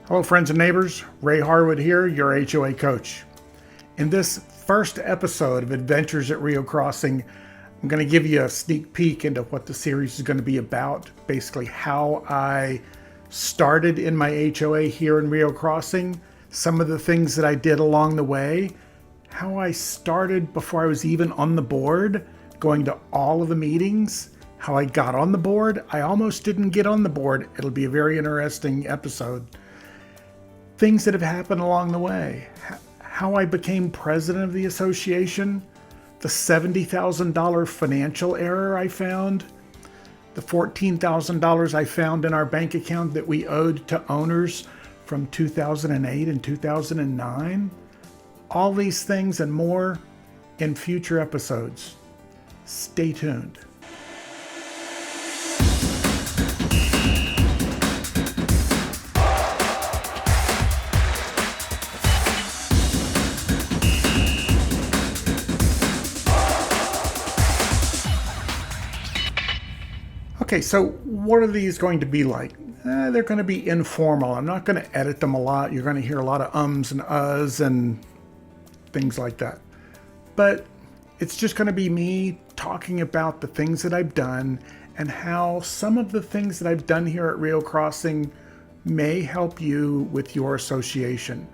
Hello friends and neighbors, Ray Harwood here, your HOA coach. In this first episode of Adventures at Rio Crossing, I'm going to give you a sneak peek into what the series is going to be about. Basically how I started in my HOA here in Rio Crossing, some of the things that I did along the way, how I started before I was even on the board, going to all of the meetings, how I got on the board. I almost didn't get on the board. It'll be a very interesting episode. Things that have happened along the way, how I became president of the association, the $70,000 financial error I found, the $14,000 I found in our bank account that we owed to owners from 2008 and 2009. All these things and more in future episodes. Stay tuned. Okay, so what are these going to be like? They're going to be informal. I'm not going to edit them a lot. You're going to hear a lot of ums and uhs and things like that. But it's just going to be me talking about the things that I've done and how some of the things that I've done here at Rio Crossing may help you with your association.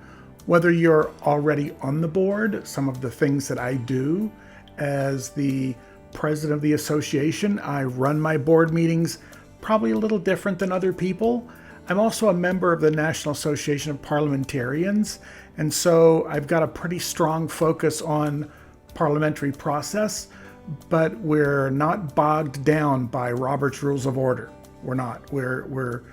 Whether you're already on the board, some of the things that I do as the president of the association. I run my board meetings probably a little different than other people. I'm also a member of the National Association of Parliamentarians, and so I've got a pretty strong focus on parliamentary process, but we're not bogged down by Robert's Rules of Order. We're not. We're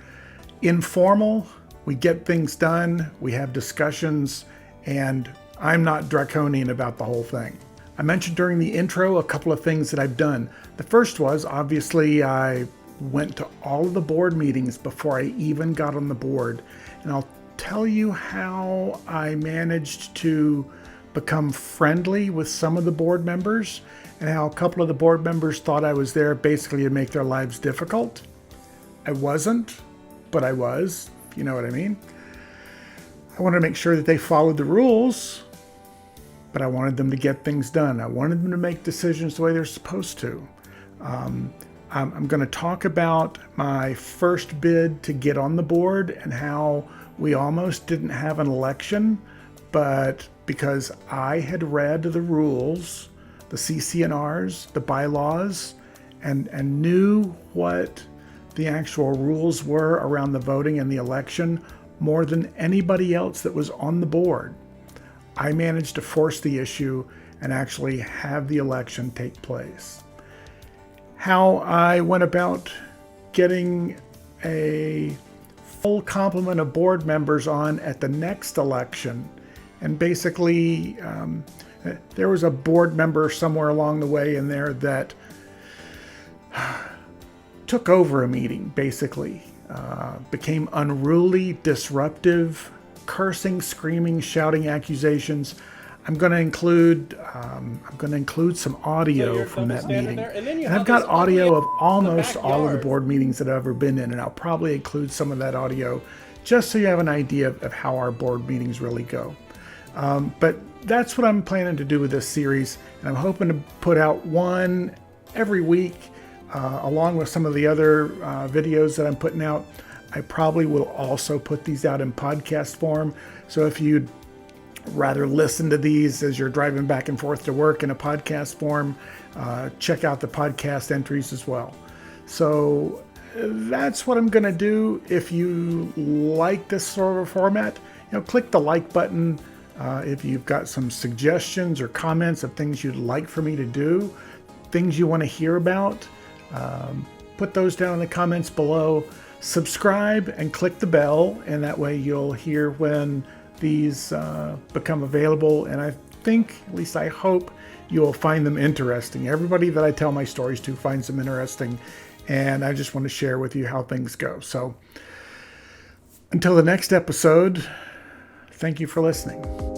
informal. We get things done. We have discussions, and I'm not draconian about the whole thing. I mentioned during the intro a couple of things that I've done. The first was, obviously, I went to all of the board meetings before I even got on the board. And I'll tell you how I managed to become friendly with some of the board members and how a couple of the board members thought I was there basically to make their lives difficult. I wasn't, but I was, you know what I mean? I wanted to make sure that they followed the rules, but I wanted them to get things done. I wanted them to make decisions the way they're supposed to. I'm going to talk about my first bid to get on the board and how we almost didn't have an election, but because I had read the rules, the CC&Rs, the bylaws, and knew what the actual rules were around the voting and the election more than anybody else that was on the board, I managed to force the issue and actually have the election take place. How I went about getting a full complement of board members on at the next election. And basically, there was a board member somewhere along the way in there that took over a meeting, basically. Became unruly, disruptive, cursing, screaming, shouting accusations. I'm going to include some audio from that meeting. And I've got audio of almost all of the board meetings that I've ever been in, and I'll probably include some of that audio just so you have an idea of how our board meetings really go. But that's what I'm planning to do with this series, and I'm hoping to put out one every week along with some of the other videos that I'm putting out. I probably will also put these out in podcast form. So if you'd rather listen to these as you're driving back and forth to work in a podcast form, check out the podcast entries as well. So that's what I'm going to do. If you like this sort of format, click the like button. If you've got some suggestions or comments of things you'd like for me to do, things you want to hear about, put those down in the comments below. Subscribe and click the bell, and that way you'll hear when these become available. And I think, at least I hope, you'll find them interesting. Everybody that I tell my stories to finds them interesting, and I just want to share with you how things go. So until the next episode, thank you for listening.